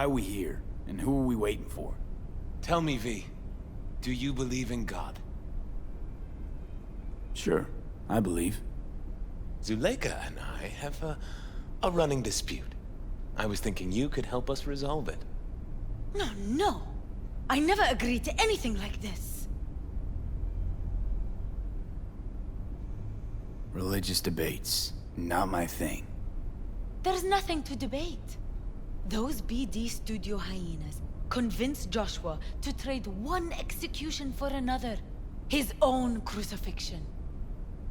Why are we here? And who are we waiting for? Tell me, V, do you believe in God? Sure, I believe. Zuleika and I have a running dispute. I was thinking you could help us resolve it. No. I never agreed to anything like this. Religious debates, not my thing. There's nothing to debate. Those BD studio hyenas convinced Joshua to trade one execution for another. His own crucifixion.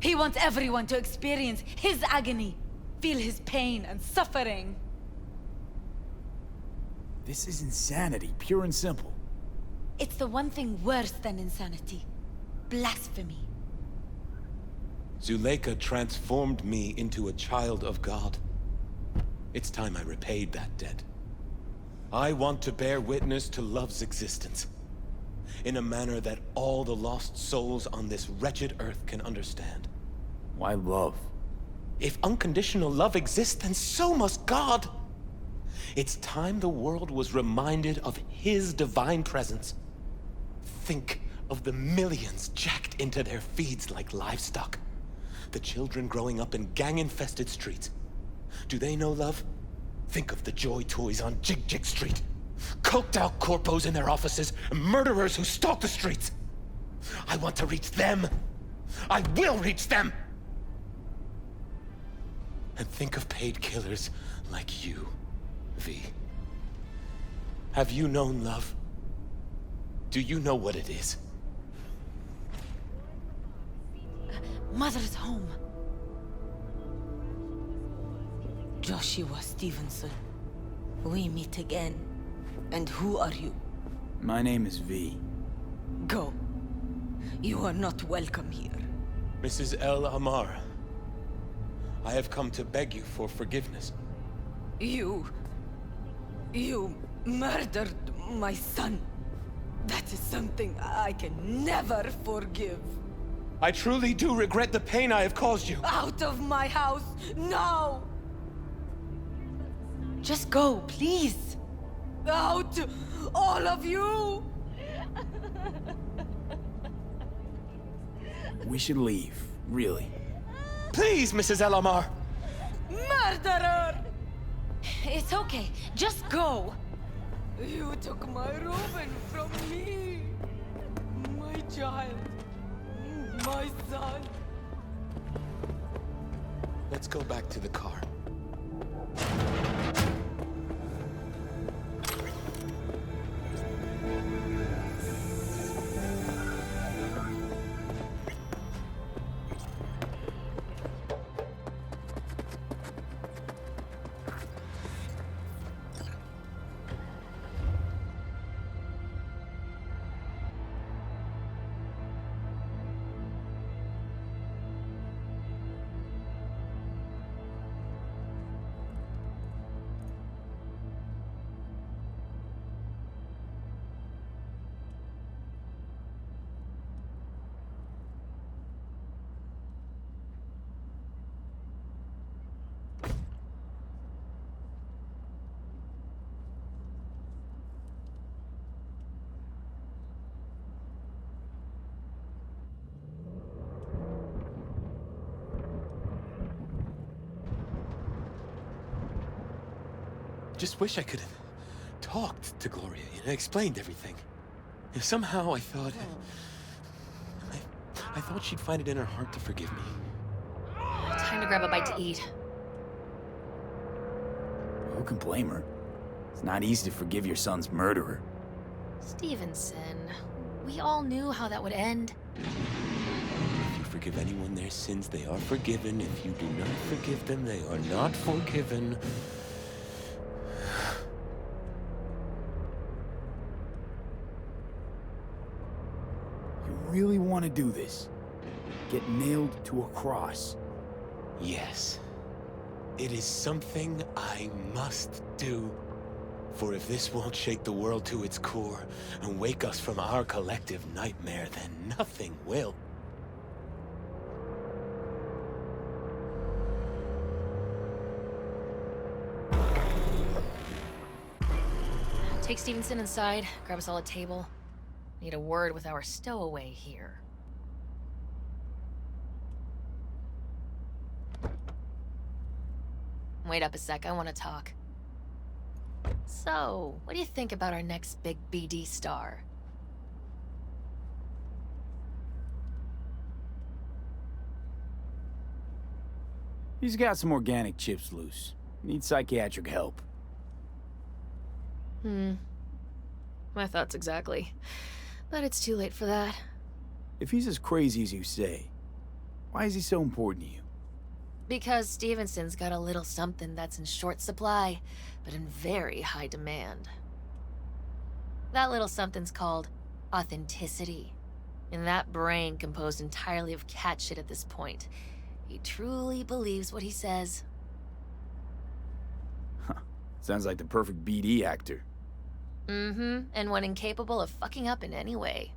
He wants everyone to experience his agony, feel his pain and suffering. This is insanity, pure and simple. It's the one thing worse than insanity. Blasphemy. Zuleika transformed me into a child of God. It's time I repaid that debt. I want to bear witness to love's existence, in a manner that all the lost souls on this wretched earth can understand. Why love? If unconditional love exists, then so must God. It's time the world was reminded of His divine presence. Think of the millions jacked into their feeds like livestock. The children growing up in gang-infested streets. Do they know love? Think of the joy toys on Jig Jig Street. Coked out corpos in their offices, and murderers who stalk the streets. I want to reach them. I will reach them! And think of paid killers like you, V. Have you known love? Do you know what it is? Mother's home. Joshua Stevenson. We meet again. And who are you? My name is V. Go. You are not welcome here. Mrs. El Amar, I have come to beg you for forgiveness. You murdered my son. That is something I can never forgive. I truly do regret the pain I have caused you. Out of my house, now! Just go, please. Out, all of you! We should leave, really. Please, Mrs. El Amar! Murderer! It's okay, just go. You took my Reuben from me. My child. My son. Let's go back to the car. Just wish I could have talked to Gloria and explained everything. Somehow I thought... I thought she'd find it in her heart to forgive me. Time to grab a bite to eat. Who can blame her? It's not easy to forgive your son's murderer. Stevenson, we all knew how that would end. If you forgive anyone their sins, they are forgiven. If you do not forgive them, they are not forgiven. Really want to do this? Get nailed to a cross? Yes. It is something I must do. For if this won't shake the world to its core and wake us from our collective nightmare, then nothing will. Take Stevenson inside, grab us all a table. Need a word with our stowaway here. Wait up a sec, I want to talk. So, what do you think about our next big BD star? He's got some organic chips loose. Needs psychiatric help. My thoughts exactly. But it's too late for that. If he's as crazy as you say, why is he so important to you? Because Stevenson's got a little something that's in short supply, but in very high demand. That little something's called authenticity. And that brain composed entirely of cat shit at this point. He truly believes what he says. Huh. Sounds like the perfect BD actor. And one incapable of fucking up in any way.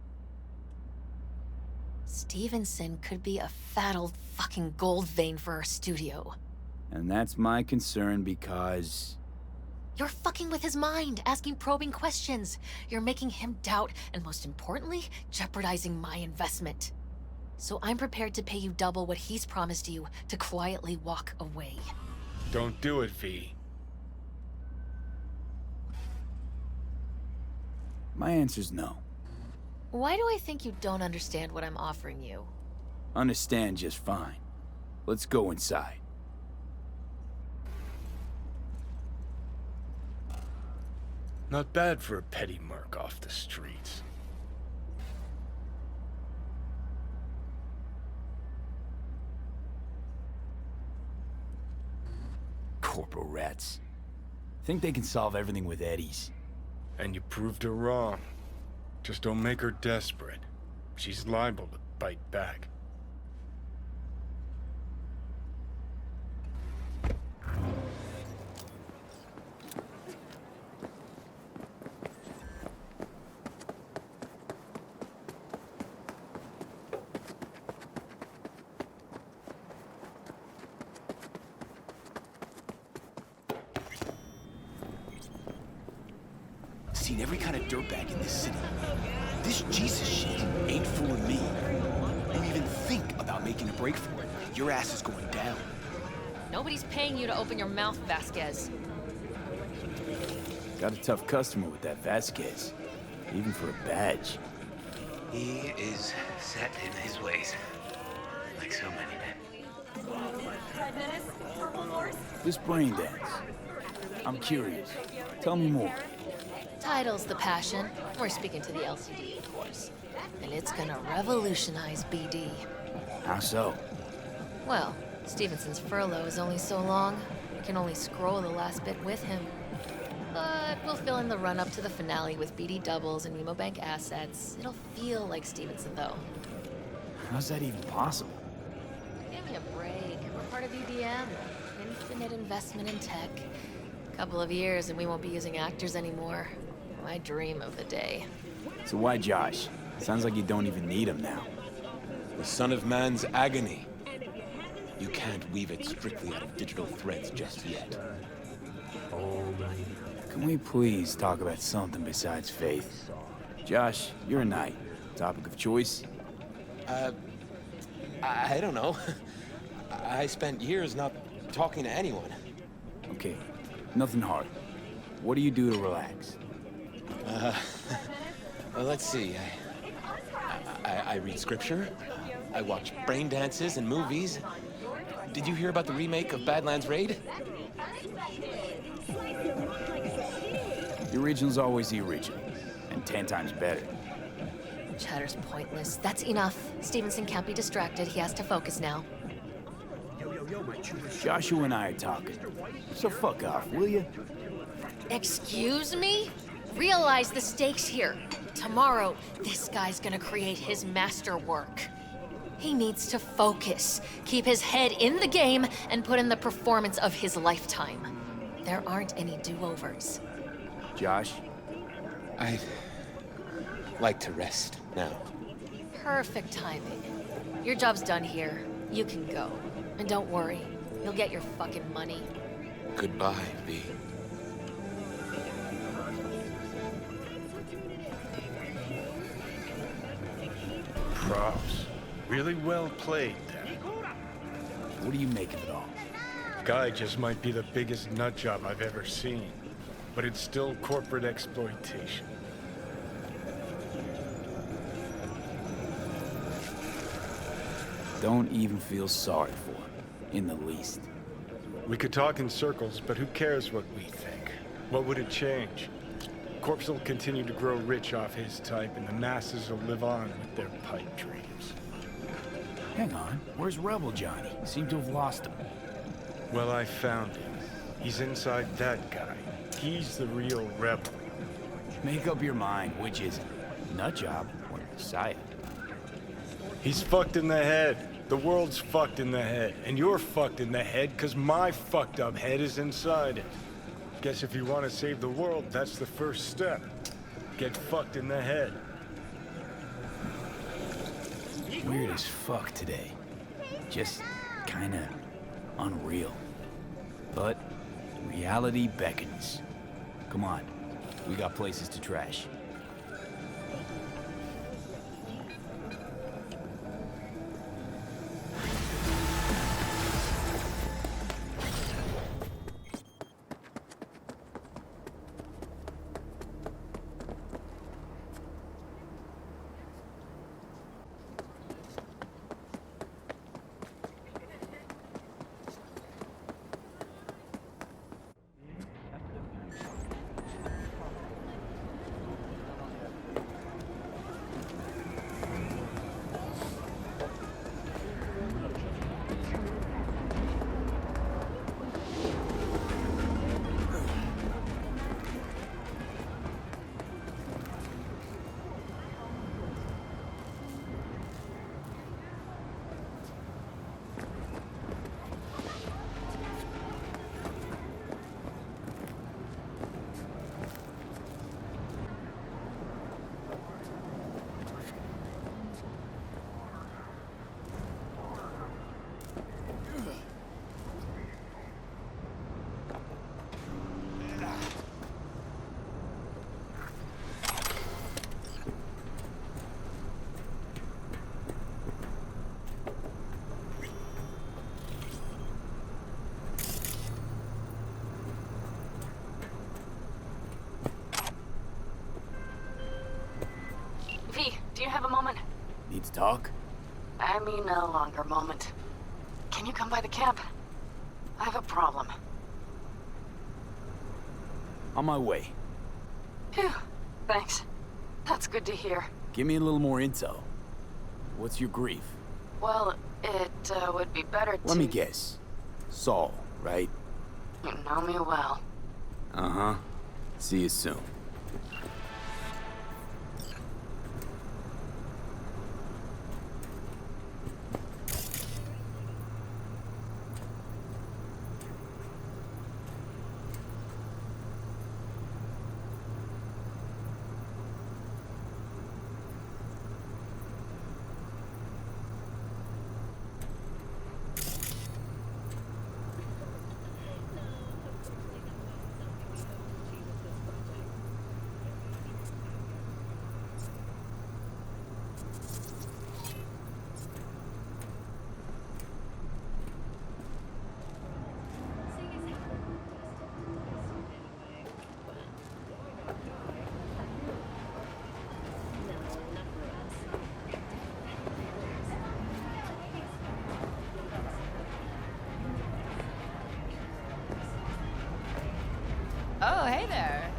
Stevenson could be a fat old fucking gold vein for our studio. And that's my concern because... You're fucking with his mind, asking probing questions. You're making him doubt, and most importantly, jeopardizing my investment. So I'm prepared to pay you double what he's promised you to quietly walk away. Don't do it, V. My answer's no. Why do I think you don't understand what I'm offering you? Understand just fine. Let's go inside. Not bad for a petty merc off the streets. Corporal rats. Think they can solve everything with eddies. And you proved her wrong. Just don't make her desperate. She's liable to bite back. Seen every kind of dirtbag in this city. This Jesus shit ain't fooling me. You even think about making a break for it, your ass is going down. Nobody's paying you to open your mouth, Vasquez. Got a tough customer with that Vasquez. Even for a badge. He is set in his ways, like so many men. This brain dance. I'm curious. Tell me more. Title's the passion. We're speaking to the LCD, of course. And it's gonna revolutionize BD. How so? Well, Stevenson's furlough is only so long. We can only scroll the last bit with him. But we'll fill in the run-up to the finale with BD doubles and Nemo Bank assets. It'll feel like Stevenson, though. How's that even possible? Give me a break. We're part of EDM. Infinite investment in tech. Couple of years and we won't be using actors anymore. My dream of the day. So why Josh? Sounds like you don't even need him now. The son of man's agony. You can't weave it strictly out of digital threads just yet. Can we please talk about something besides faith? Josh, you're a knight. Topic of choice? I don't know. I spent years not talking to anyone. Okay, nothing hard. What do you do to relax? Well, let's see. I read scripture. I watch brain dances and movies. Did you hear about the remake of Badlands Raid? The original's always the original, and 10 times better. Chatter's pointless. That's enough. Stevenson can't be distracted. He has to focus now. Joshua and I are talking, so fuck off, will you? Excuse me? Realize the stakes here. Tomorrow, this guy's gonna create his masterwork. He needs to focus, keep his head in the game, and put in the performance of his lifetime. There aren't any do-overs. Josh? I'd like to rest now. Perfect timing. Your job's done here. You can go. And don't worry, you'll get your fucking money. Goodbye, V. Props. Really well played there. What do you make of it all? Guy just might be the biggest nutjob I've ever seen, but it's still corporate exploitation. Don't even feel sorry for him, in the least. We could talk in circles, but who cares what we think? What would it change? Corps will continue to grow rich off his type, and the masses will live on with their pipe dreams. Hang on, where's Rebel Johnny? Seem to have lost him. Well, I found him. He's inside that guy. He's the real rebel. Make up your mind, which is it? Nutjob or Messiah? He's fucked in the head. The world's fucked in the head. And you're fucked in the head because my fucked up head is inside it. Guess if you want to save the world, that's the first step. Get fucked in the head. Weird as fuck today. Just kinda unreal. But reality beckons. Come on, we got places to trash. Do you have a moment? Need to talk? I mean a longer moment. Can you come by the camp? I have a problem. On my way. Phew, thanks. That's good to hear. Give me a little more intel. What's your grief? Well, it would be better to... Let me guess. Saul, right? You know me well. Uh-huh. See you soon. Oh, hey there.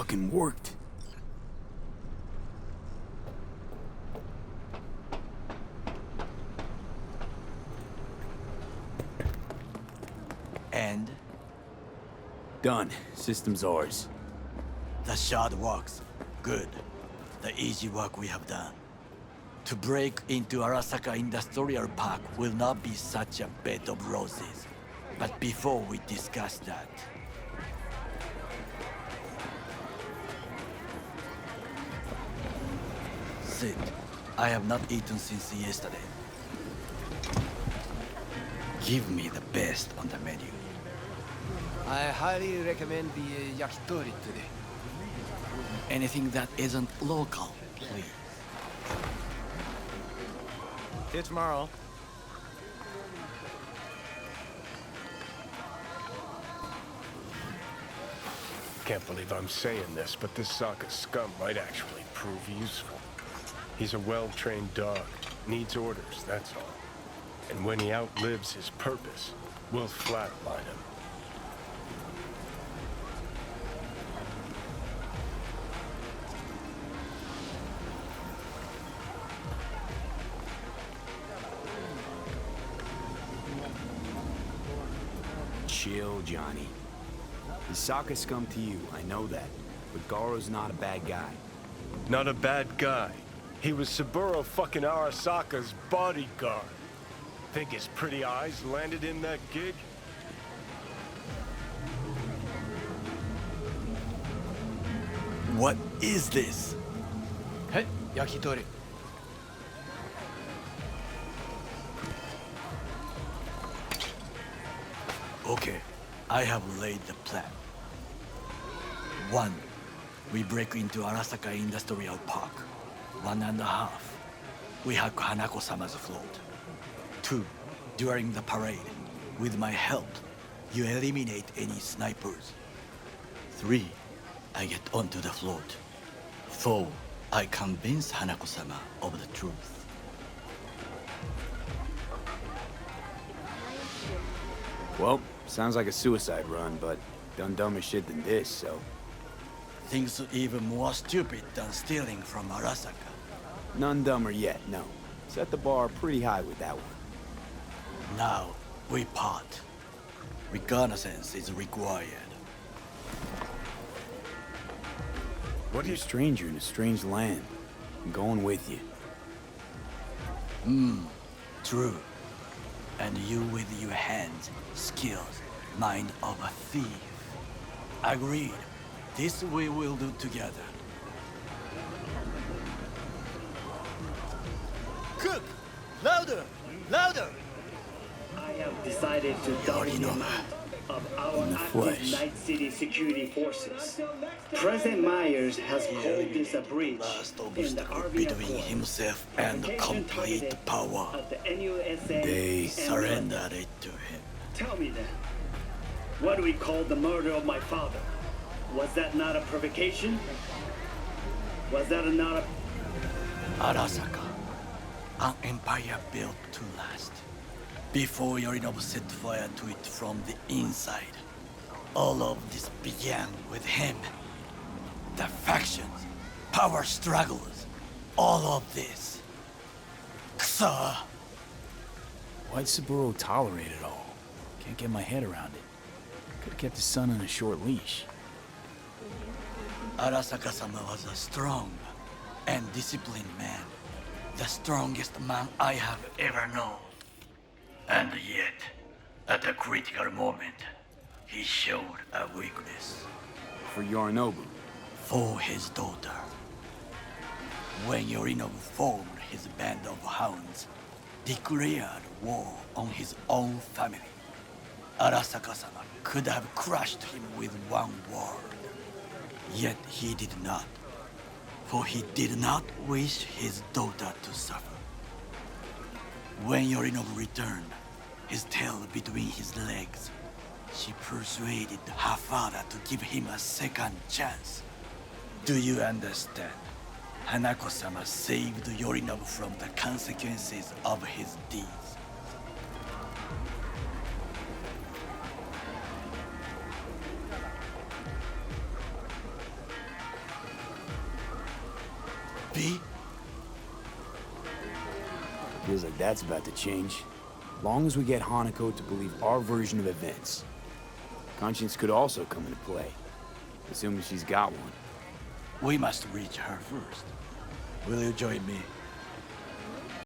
fucking worked. And Done. System's ours. the shard works. Good. The easy work we have done. To break into Arasaka Industrial Park will not be such a bed of roses. But before we discuss that, sit. I have not eaten since yesterday. Give me the best on the menu. I highly recommend the yakitori today. Anything that isn't local, please. See you tomorrow. Can't believe I'm saying this, but this Sokka scum might actually prove useful. He's a well-trained dog. Needs orders, that's all. And when he outlives his purpose, we'll flatline him. Chill, Johnny. He's Sokka scum to you, I know that. But Garo's not a bad guy. Not a bad guy. He was Saburo fucking Arasaka's bodyguard. Think his pretty eyes landed in that gig? What is this? Hey, yakitori. Okay, I have laid the plan. 1. We break into Arasaka Industrial Park. 1.5. We hack Hanako-sama's float. 2. During the parade, with my help, you eliminate any snipers. 3. I get onto the float. 4. I convince Hanako-sama of the truth. Well, sounds like a suicide run, but done dumber shit than this, so... Things even more stupid than stealing from Arasaka. None dumber yet, no. Set the bar pretty high with that one. Now, we part. Reconnaissance is required. What are you, a stranger in a strange land? I'm going with you. True. And you with your hands, skills, mind of a thief. Agreed. This we will do together. Cook! Louder! Louder! I have decided to double the amount of our active Night City security forces. President Myers has called this a breach Last in the obstacle Army between Accord. himself and Provocation complete targeted power. at the NUSA They and Surrendered it to him. Tell me then, what do we call the murder of my father? Was that not a provocation? Was that not a... Arasaka, an empire built to last. Before Yorinobu set fire to it from the inside, all of this began with him. The factions, power struggles, all of this. Ksa! Why'd Saburo tolerate it all? Can't get my head around it. Could've kept his son on a short leash. Arasaka-sama was a strong and disciplined man. The strongest man I have ever known. And yet, at a critical moment, he showed a weakness. For Yorinobu. For his daughter. When Yorinobu formed his band of hounds, declared war on his own family, Arasaka-sama could have crushed him with one word. Yet he did not, for he did not wish his daughter to suffer. When Yorinobu returned, his tail between his legs, she persuaded her father to give him a second chance. Do you understand? Hanako-sama saved Yorinobu from the consequences of his deeds. V? Feels like that's about to change. Long as we get Hanako to believe our version of events. Conscience could also come into play, assuming she's got one. We must reach her first. Will you join me?